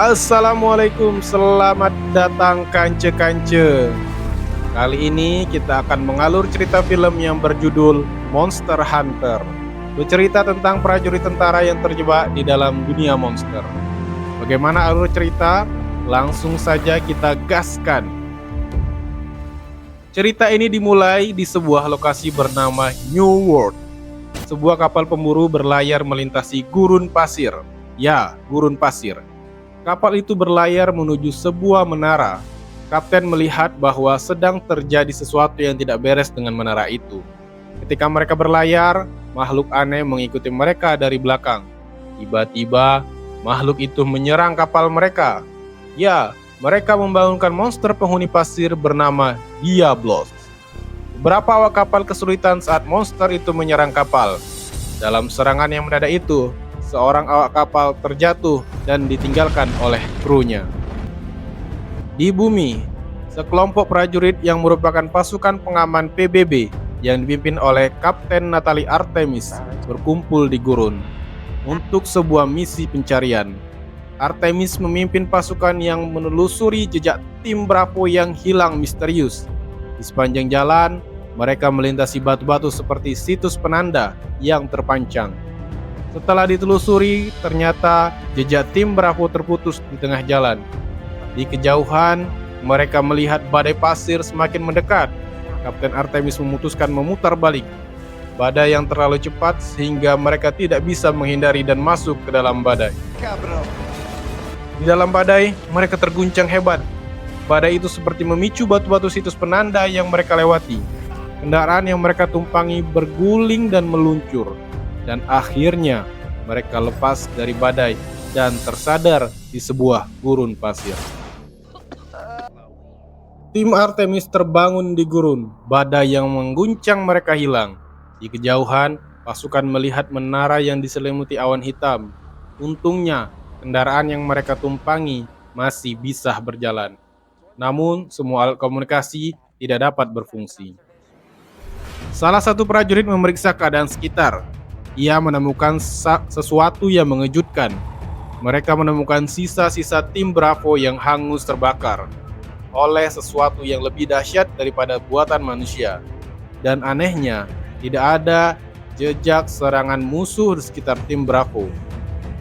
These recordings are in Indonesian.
Assalamualaikum, selamat datang Kance-Kance. Kali ini kita akan mengalur cerita film yang berjudul Monster Hunter. Bercerita tentang prajurit tentara yang terjebak di dalam dunia monster. Bagaimana alur cerita? Langsung saja kita gaskan. Cerita ini dimulai di sebuah lokasi bernama New World. Sebuah kapal pemburu berlayar melintasi gurun pasir. Ya, gurun pasir. Kapal itu berlayar menuju sebuah menara. Kapten melihat bahwa sedang terjadi sesuatu yang tidak beres dengan menara itu. Ketika mereka berlayar, makhluk aneh mengikuti mereka dari belakang. Tiba-tiba, makhluk itu menyerang kapal mereka. Ya, mereka membangunkan monster penghuni pasir bernama Diablos. Beberapa awak kapal kesulitan saat monster itu menyerang kapal. Dalam serangan yang mendadak itu, seorang awak kapal terjatuh dan ditinggalkan oleh krunya. Di bumi, sekelompok prajurit yang merupakan pasukan pengaman PBB yang dipimpin oleh Kapten Natalie Artemis berkumpul di gurun untuk sebuah misi pencarian. Artemis memimpin pasukan yang menelusuri jejak tim Bravo yang hilang misterius. Di sepanjang jalan, mereka melintasi batu-batu seperti situs penanda yang terpancang. Setelah ditelusuri, ternyata jejak tim Bravo terputus di tengah jalan. Di kejauhan, mereka melihat badai pasir semakin mendekat. Kapten Artemis memutuskan memutar balik. Badai yang terlalu cepat sehingga mereka tidak bisa menghindari dan masuk ke dalam badai. Di dalam badai, mereka terguncang hebat. Badai itu seperti memicu batu-batu situs penanda yang mereka lewati. Kendaraan yang mereka tumpangi berguling dan meluncur. Dan akhirnya mereka lepas dari badai dan tersadar di sebuah gurun pasir. Tim Artemis terbangun di gurun, badai yang mengguncang mereka hilang. Di kejauhan, pasukan melihat menara yang diselimuti awan hitam. Untungnya, kendaraan yang mereka tumpangi masih bisa berjalan. Namun, semua alat komunikasi tidak dapat berfungsi. Salah satu prajurit memeriksa keadaan sekitar. Ia menemukan sesuatu yang mengejutkan. Mereka menemukan sisa-sisa tim Bravo yang hangus terbakar oleh sesuatu yang lebih dahsyat daripada buatan manusia. Dan anehnya, tidak ada jejak serangan musuh di sekitar tim Bravo.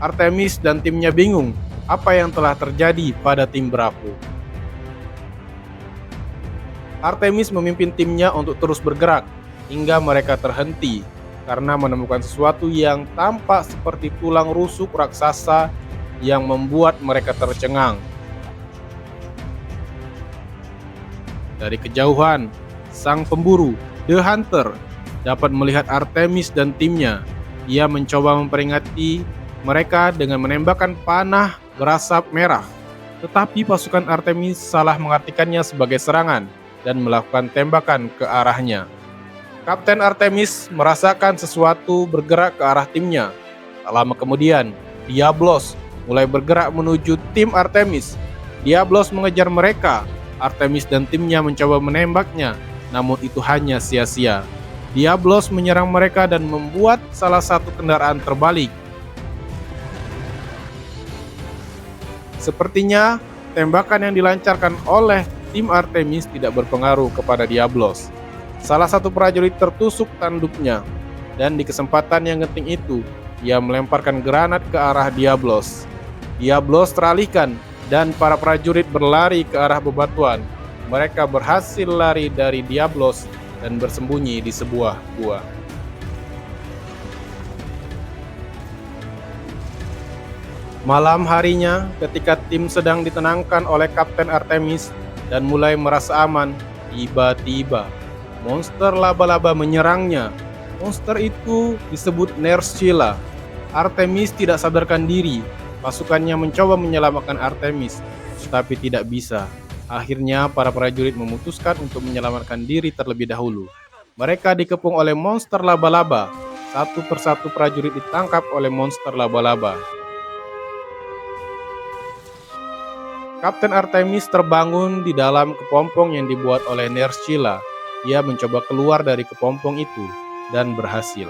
Artemis dan timnya bingung apa yang telah terjadi pada tim Bravo. Artemis memimpin timnya untuk terus bergerak hingga mereka terhenti karena menemukan sesuatu yang tampak seperti tulang rusuk raksasa yang membuat mereka tercengang. Dari kejauhan, sang pemburu, The Hunter, dapat melihat Artemis dan timnya. Ia mencoba memperingati mereka dengan menembakkan panah berasap merah. Tetapi pasukan Artemis salah mengartikannya sebagai serangan dan melakukan tembakan ke arahnya. Kapten Artemis merasakan sesuatu bergerak ke arah timnya. Tak lama kemudian, Diablos mulai bergerak menuju tim Artemis. Diablos mengejar mereka. Artemis dan timnya mencoba menembaknya, namun itu hanya sia-sia. Diablos menyerang mereka dan membuat salah satu kendaraan terbalik. Sepertinya, tembakan yang dilancarkan oleh tim Artemis tidak berpengaruh kepada Diablos. Salah satu prajurit tertusuk tanduknya, dan di kesempatan yang genting itu, ia melemparkan granat ke arah Diablos. Diablos teralihkan, dan para prajurit berlari ke arah bebatuan. Mereka berhasil lari dari Diablos dan bersembunyi di sebuah gua. Malam harinya, ketika tim sedang ditenangkan oleh Kapten Artemis dan mulai merasa aman, tiba-tiba monster laba-laba menyerangnya. Monster itu disebut Nerschila. Artemis tidak sadarkan diri. Pasukannya mencoba menyelamatkan Artemis, tetapi tidak bisa. Akhirnya para prajurit memutuskan untuk menyelamatkan diri terlebih dahulu. Mereka dikepung oleh monster laba-laba. Satu persatu prajurit ditangkap oleh monster laba-laba. Kapten Artemis terbangun di dalam kepompong yang dibuat oleh Nerschila. Ia mencoba keluar dari kepompong itu dan berhasil.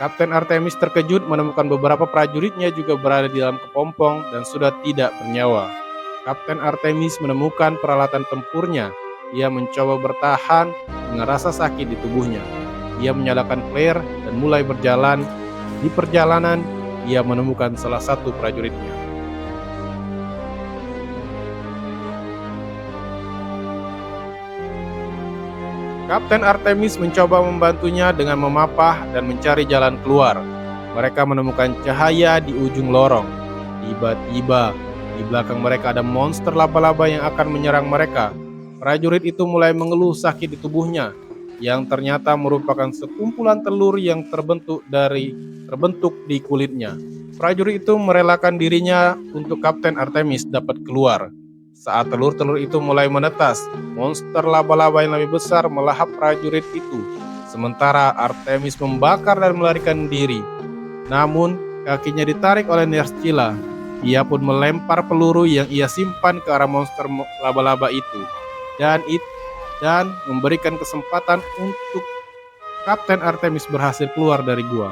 Kapten Artemis terkejut menemukan beberapa prajuritnya juga berada di dalam kepompong dan sudah tidak bernyawa. Kapten Artemis menemukan peralatan tempurnya. Ia mencoba bertahan dengan rasa sakit di tubuhnya. Ia menyalakan flare dan mulai berjalan. Di perjalanan, ia menemukan salah satu prajuritnya. Kapten Artemis mencoba membantunya dengan memapah dan mencari jalan keluar. Mereka menemukan cahaya di ujung lorong. Tiba-tiba, di belakang mereka ada monster laba-laba yang akan menyerang mereka. Prajurit itu mulai mengeluh sakit di tubuhnya, yang ternyata merupakan sekumpulan telur yang terbentuk di kulitnya. Prajurit itu merelakan dirinya untuk Kapten Artemis dapat keluar. Saat telur-telur itu mulai menetas, monster laba-laba yang lebih besar melahap prajurit itu. Sementara Artemis membakar dan melarikan diri. Namun, kakinya ditarik oleh Nerscylla. Ia pun melempar peluru yang ia simpan ke arah monster laba-laba itu. Dan memberikan kesempatan untuk Kapten Artemis berhasil keluar dari gua.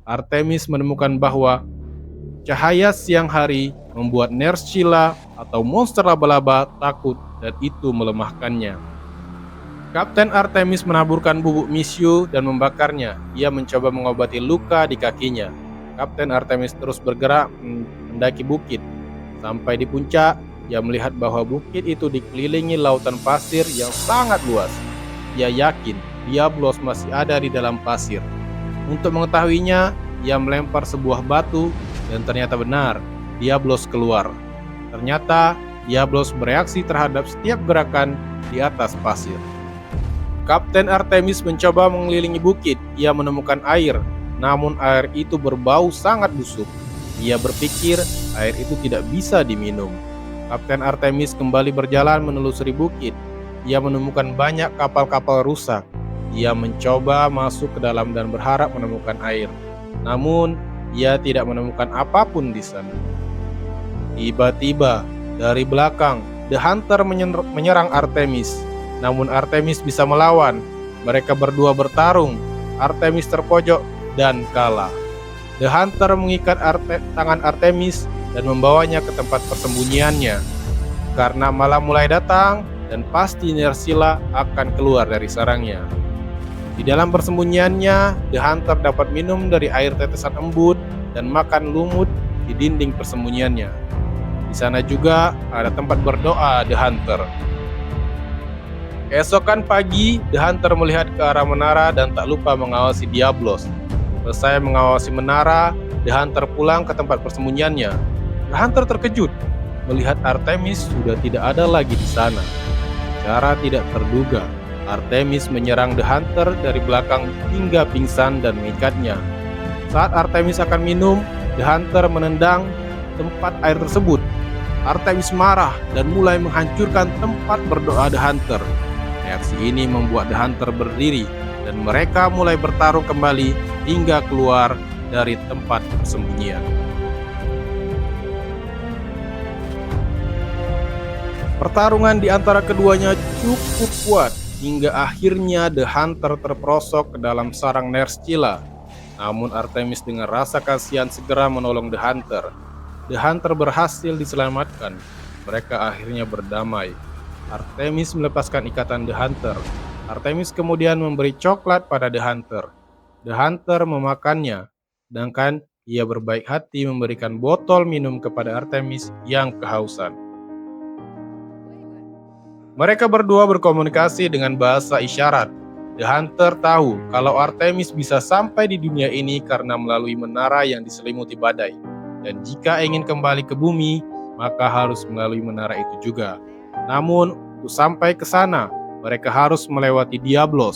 Artemis menemukan bahwa cahaya siang hari membuat Nerscylla atau monster laba-laba takut dan itu melemahkannya. Kapten Artemis menaburkan bubuk misyu dan membakarnya. Ia mencoba mengobati luka di kakinya. Kapten Artemis terus bergerak mendaki bukit. Sampai di puncak, ia melihat bahwa bukit itu dikelilingi lautan pasir yang sangat luas. Ia yakin Diablos masih ada di dalam pasir. Untuk mengetahuinya, ia melempar sebuah batu dan ternyata benar, Diablos keluar. Ternyata Diablos bereaksi terhadap setiap gerakan di atas pasir. Kapten Artemis mencoba mengelilingi bukit. Ia menemukan air, namun air itu berbau sangat busuk. Ia berpikir air itu tidak bisa diminum. Kapten Artemis kembali berjalan menelusuri bukit. Ia menemukan banyak kapal-kapal rusak. Ia mencoba masuk ke dalam dan berharap menemukan air. Namun, ia tidak menemukan apapun di sana. Tiba-tiba, dari belakang, The Hunter menyerang Artemis. Namun Artemis bisa melawan. Mereka berdua bertarung. Artemis terpojok dan kalah. The Hunter mengikat tangan Artemis dan membawanya ke tempat persembunyiannya. Karena malam mulai datang dan pasti Nerscylla akan keluar dari sarangnya. Di dalam persembunyiannya, The Hunter dapat minum dari air tetesan embun dan makan lumut di dinding persembunyiannya. Di sana juga ada tempat berdoa The Hunter. Keesokan pagi, The Hunter melihat ke arah menara dan tak lupa mengawasi Diablos. Selesai mengawasi menara, The Hunter pulang ke tempat persembunyiannya. The Hunter terkejut melihat Artemis sudah tidak ada lagi di sana. Secara tidak terduga, Artemis menyerang The Hunter dari belakang hingga pingsan dan mengikatnya. Saat Artemis akan minum, The Hunter menendang tempat air tersebut. Artemis marah dan mulai menghancurkan tempat berdoa The Hunter. Reaksi ini membuat The Hunter berdiri dan mereka mulai bertarung kembali hingga keluar dari tempat persembunyian. Pertarungan di antara keduanya cukup kuat hingga akhirnya The Hunter terperosok ke dalam sarang Nerscylla. Namun Artemis dengan rasa kasihan segera menolong The Hunter. The Hunter berhasil diselamatkan. Mereka akhirnya berdamai. Artemis melepaskan ikatan The Hunter. Artemis kemudian memberi coklat pada The Hunter. The Hunter memakannya, sedangkan ia berbaik hati memberikan botol minum kepada Artemis yang kehausan. Mereka berdua berkomunikasi dengan bahasa isyarat. The Hunter tahu kalau Artemis bisa sampai di dunia ini karena melalui menara yang diselimuti badai. Dan jika ingin kembali ke bumi, maka harus melalui menara itu juga. Namun, untuk sampai ke sana, mereka harus melewati Diablos.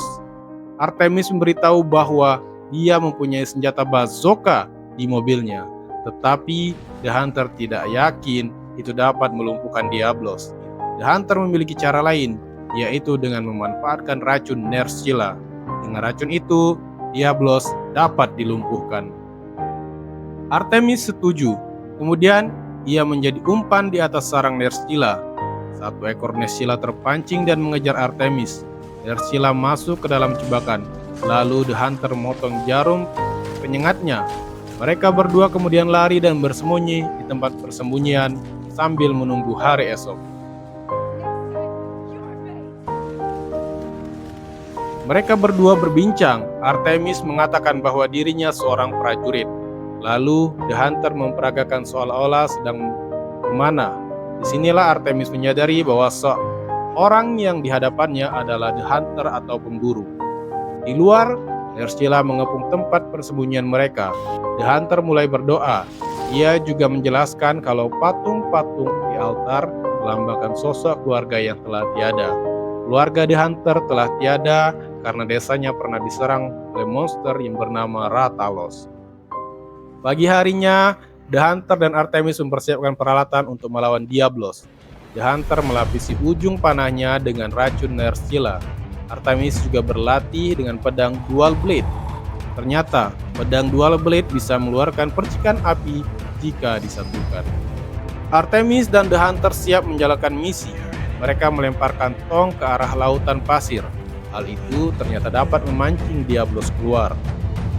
Artemis memberitahu bahwa dia mempunyai senjata bazooka di mobilnya. Tetapi, The Hunter tidak yakin itu dapat melumpuhkan Diablos. The Hunter memiliki cara lain, yaitu dengan memanfaatkan racun Nerscylla. Dengan racun itu, Diablos dapat dilumpuhkan. Artemis setuju. Kemudian ia menjadi umpan di atas sarang Nerscylla. Satu ekor Nerscylla terpancing dan mengejar Artemis. Nerscylla masuk ke dalam jebakan. Lalu The Hunter memotong jarum penyengatnya. Mereka berdua kemudian lari dan bersembunyi di tempat persembunyian sambil menunggu hari esok. Mereka berdua berbincang. Artemis mengatakan bahwa dirinya seorang prajurit. Lalu The Hunter memperagakan seolah-olah sedang memanah. Disinilah Artemis menyadari bahwa seorang yang dihadapannya adalah The Hunter atau pemburu. Di luar, Nerscylla mengepung tempat persembunyian mereka. The Hunter mulai berdoa. Ia juga menjelaskan kalau patung-patung di altar melambangkan sosok keluarga yang telah tiada. Keluarga The Hunter telah tiada karena desanya pernah diserang oleh monster yang bernama Rathalos. Pagi harinya, The Hunter dan Artemis mempersiapkan peralatan untuk melawan Diablos. The Hunter melapisi ujung panahnya dengan racun Nerscylla. Artemis juga berlatih dengan pedang dual blade. Ternyata, pedang dual blade bisa mengeluarkan percikan api jika disatukan. Artemis dan The Hunter siap menjalankan misi. Mereka melemparkan tong ke arah lautan pasir. Hal itu ternyata dapat memancing Diablos keluar.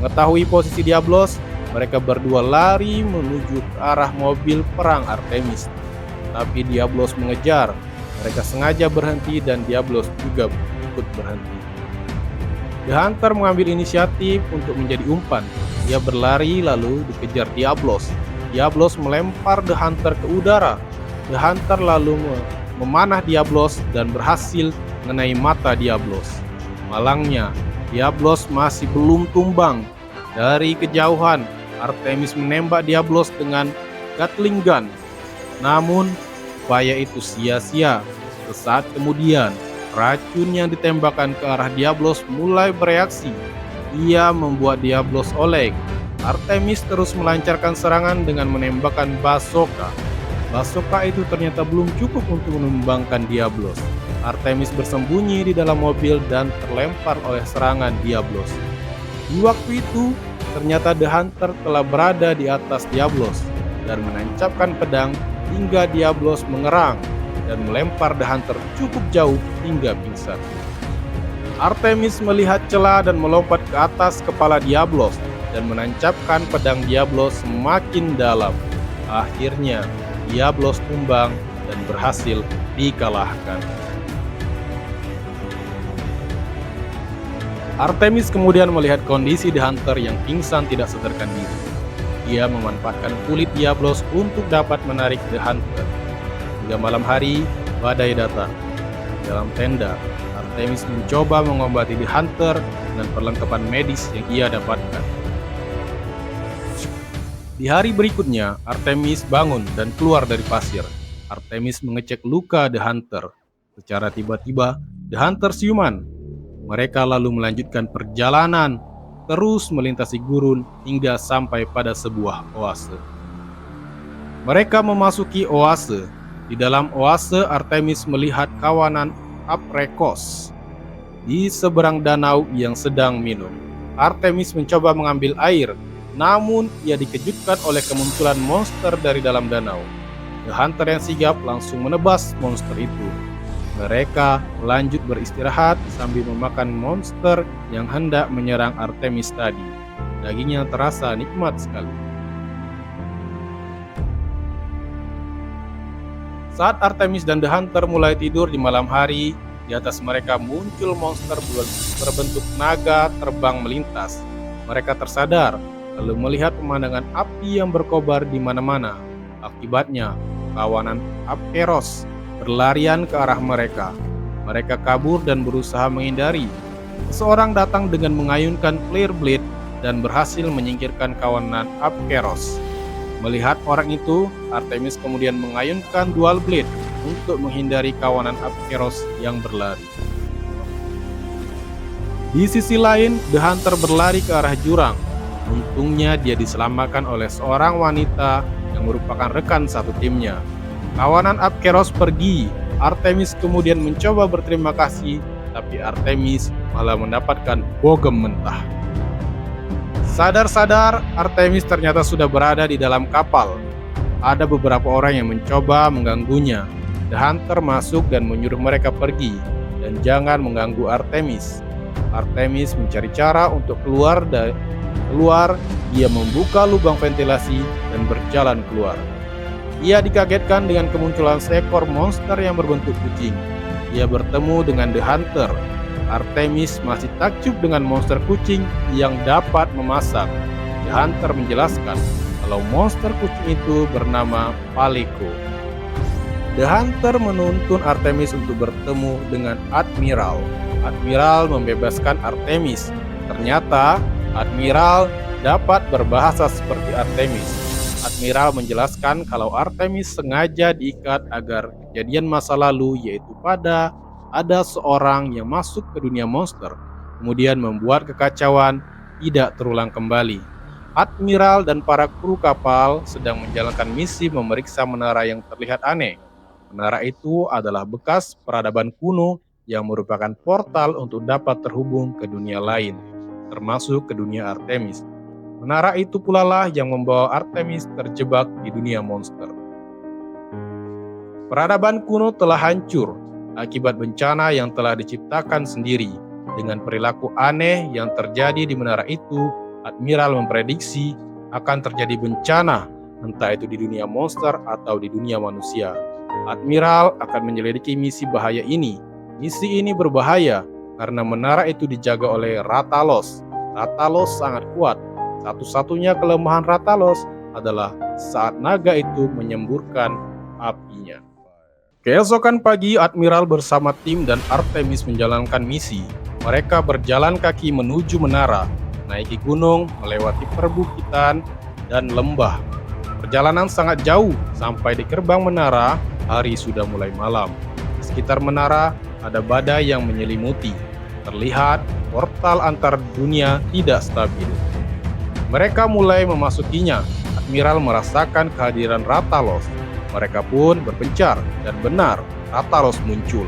Mengetahui posisi Diablos, mereka berdua lari menuju ke arah mobil perang Artemis. Tapi Diablos mengejar. Mereka sengaja berhenti dan Diablos juga ikut berhenti. The Hunter mengambil inisiatif untuk menjadi umpan. Ia berlari lalu dikejar Diablos. Diablos melempar The Hunter ke udara. The Hunter lalu memanah Diablos dan berhasil mengenai mata Diablos. Malangnya, Diablos masih belum tumbang. Dari kejauhan, Artemis menembak Diablos dengan Gatling gun. Namun, upaya itu sia-sia. Sesaat kemudian, racun yang ditembakkan ke arah Diablos mulai bereaksi. Ia membuat Diablos oleng. Artemis terus melancarkan serangan dengan menembakkan bazooka. Bazooka itu ternyata belum cukup untuk menumbangkan Diablos. Artemis bersembunyi di dalam mobil dan terlempar oleh serangan Diablos. Di waktu itu, ternyata The Hunter telah berada di atas Diablos dan menancapkan pedang hingga Diablos mengerang dan melempar The Hunter cukup jauh hingga pingsan. Artemis melihat celah dan melompat ke atas kepala Diablos dan menancapkan pedang Diablos semakin dalam. Akhirnya, Diablos tumbang dan berhasil dikalahkan. Artemis kemudian melihat kondisi The Hunter yang pingsan tidak sadarkan diri. Ia memanfaatkan kulit Diablos untuk dapat menarik The Hunter. Hingga malam hari, badai datang. Dalam tenda, Artemis mencoba mengobati The Hunter dengan perlengkapan medis yang ia dapatkan. Di hari berikutnya, Artemis bangun dan keluar dari pasir. Artemis mengecek luka The Hunter. Secara tiba-tiba, The Hunter siuman. Mereka lalu melanjutkan perjalanan, terus melintasi gurun hingga sampai pada sebuah oase. Mereka memasuki oase. Di dalam oase, Artemis melihat kawanan Aprekos di seberang danau yang sedang minum. Artemis mencoba mengambil air, namun ia dikejutkan oleh kemunculan monster dari dalam danau. The Hunter yang sigap langsung menebas monster itu. Mereka lanjut beristirahat sambil memakan monster yang hendak menyerang Artemis tadi. Dagingnya terasa nikmat sekali. Saat Artemis dan The Hunter mulai tidur di malam hari, di atas mereka muncul monster berbentuk naga terbang melintas. Mereka tersadar, lalu melihat pemandangan api yang berkobar di mana-mana. Akibatnya, kawanan Apkeros berlarian ke arah mereka. Mereka kabur dan berusaha menghindari. Seseorang datang dengan mengayunkan flare blade dan berhasil menyingkirkan kawanan Apkeros. Melihat orang itu, Artemis kemudian mengayunkan dual blade untuk menghindari kawanan Apkeros yang berlari. Di sisi lain, The Hunter berlari ke arah jurang. Untungnya dia diselamatkan oleh seorang wanita yang merupakan rekan satu timnya. Kawanan Apkeros pergi. Artemis kemudian mencoba berterima kasih, tapi Artemis malah mendapatkan bogem mentah. Sadar-sadar, Artemis ternyata sudah berada di dalam kapal. Ada beberapa orang yang mencoba mengganggunya. The Hunter masuk dan menyuruh mereka pergi dan jangan mengganggu Artemis. Artemis mencari cara untuk keluar. Dia membuka lubang ventilasi dan berjalan keluar. Ia dikagetkan dengan kemunculan seekor monster yang berbentuk kucing. Ia bertemu dengan The Hunter. Artemis masih takjub dengan monster kucing yang dapat memasak. The Hunter menjelaskan kalau monster kucing itu bernama Paleco. The Hunter menuntun Artemis untuk bertemu dengan Admiral. Admiral membebaskan Artemis. Ternyata Admiral dapat berbahasa seperti Artemis. Admiral menjelaskan kalau Artemis sengaja diikat agar kejadian masa lalu, yaitu ada seorang yang masuk ke dunia monster, kemudian membuat kekacauan, tidak terulang kembali. Admiral dan para kru kapal sedang menjalankan misi memeriksa menara yang terlihat aneh. Menara itu adalah bekas peradaban kuno yang merupakan portal untuk dapat terhubung ke dunia lain, termasuk ke dunia Artemis. Menara itu pula lah yang membawa Artemis terjebak di dunia monster. Peradaban kuno telah hancur akibat bencana yang telah diciptakan sendiri. Dengan perilaku aneh yang terjadi di menara itu, Admiral memprediksi akan terjadi bencana, entah itu di dunia monster atau di dunia manusia. Admiral akan menyelidiki misi bahaya ini. Misi ini berbahaya karena menara itu dijaga oleh Rathalos. Rathalos sangat kuat. Satu-satunya kelemahan Rathalos adalah saat naga itu menyemburkan apinya. Keesokan pagi, Admiral bersama tim dan Artemis menjalankan misi. Mereka berjalan kaki menuju menara, naiki gunung, melewati perbukitan, dan lembah. Perjalanan sangat jauh, sampai di gerbang menara, hari sudah mulai malam. Di sekitar menara, ada badai yang menyelimuti. Terlihat portal antar dunia tidak stabil. Mereka mulai memasukinya. Admiral merasakan kehadiran Rathalos. Mereka pun berpencar, dan benar, Rathalos muncul.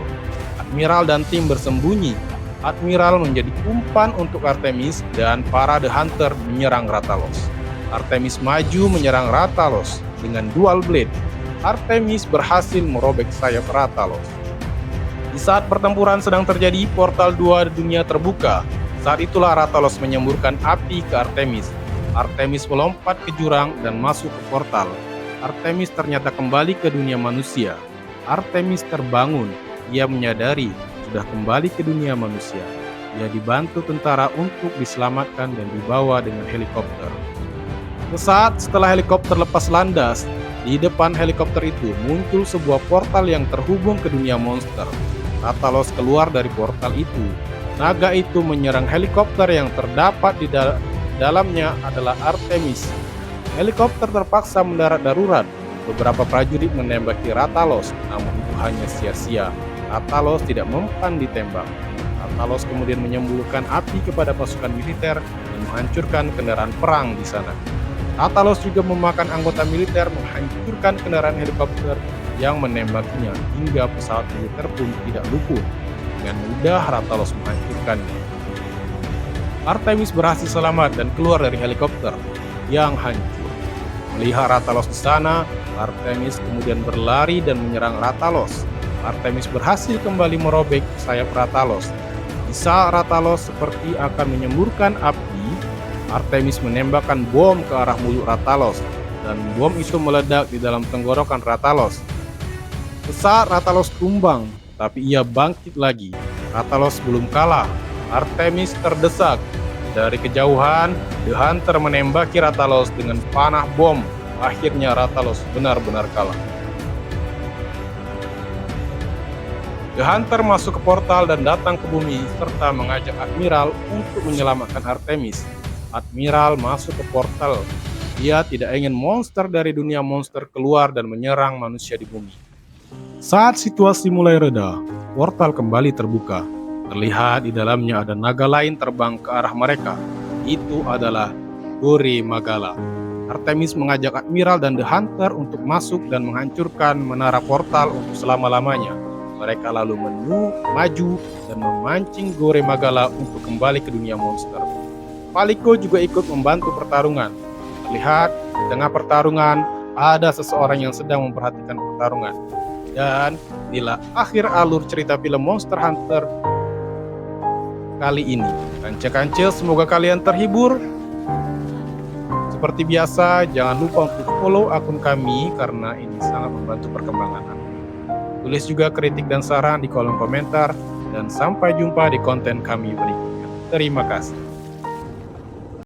Admiral dan tim bersembunyi. Admiral menjadi umpan untuk Artemis, dan para The Hunter menyerang Rathalos. Artemis maju menyerang Rathalos dengan dual blade. Artemis berhasil merobek sayap Rathalos. Di saat pertempuran sedang terjadi, portal dua dunia terbuka. Saat itulah Rathalos menyemburkan api ke Artemis. Artemis melompat ke jurang dan masuk ke portal. Artemis ternyata kembali ke dunia manusia. Artemis terbangun. Ia menyadari sudah kembali ke dunia manusia. Ia dibantu tentara untuk diselamatkan dan dibawa dengan helikopter. Sesaat setelah helikopter lepas landas, di depan helikopter itu muncul sebuah portal yang terhubung ke dunia monster. Rathalos keluar dari portal itu. Naga itu menyerang helikopter yang terdapat di dalamnya adalah Artemis. Helikopter terpaksa mendarat darurat. Beberapa prajurit menembaki Rathalos, namun itu hanya sia-sia. Rathalos tidak mempan ditembak. Rathalos kemudian menyembulkan api kepada pasukan militer dan menghancurkan kendaraan perang di sana. Rathalos juga memakan anggota militer, menghancurkan kendaraan helikopter yang menembakinya, hingga pesawat militer pun tidak luput. Dengan mudah Rathalos menghancurkannya. Artemis berhasil selamat dan keluar dari helikopter yang hancur. Melihat Rathalos di sana, Artemis kemudian berlari dan menyerang Rathalos. Artemis berhasil kembali merobek sayap Rathalos. Di saat Rathalos seperti akan menyemburkan api, Artemis menembakkan bom ke arah mulut Rathalos, dan bom itu meledak di dalam tenggorokan Rathalos. Sesaat Rathalos tumbang, tapi ia bangkit lagi. Rathalos belum kalah. Artemis terdesak. Dari kejauhan, The Hunter menembaki Rathalos dengan panah bom. Akhirnya Rathalos benar-benar kalah. The Hunter masuk ke portal dan datang ke bumi serta mengajak Admiral untuk menyelamatkan Artemis. Admiral masuk ke portal. Dia tidak ingin monster dari dunia monster keluar dan menyerang manusia di bumi. Saat situasi mulai reda, portal kembali terbuka. Terlihat di dalamnya ada naga lain terbang ke arah mereka. Itu adalah Gore Magala. Artemis mengajak Admiral dan The Hunter untuk masuk dan menghancurkan menara portal untuk selama-lamanya. Mereka lalu maju dan memancing Gore Magala untuk kembali ke dunia monster. Paliko juga ikut membantu pertarungan. Terlihat di tengah pertarungan ada seseorang yang sedang memperhatikan pertarungan. Dan inilah akhir alur cerita film Monster Hunter kali ini. Kance-kance, semoga kalian terhibur. Seperti biasa, jangan lupa untuk follow akun kami karena ini sangat membantu perkembangan kami. Tulis juga kritik dan saran di kolom komentar, dan sampai jumpa di konten kami berikutnya. Terima kasih.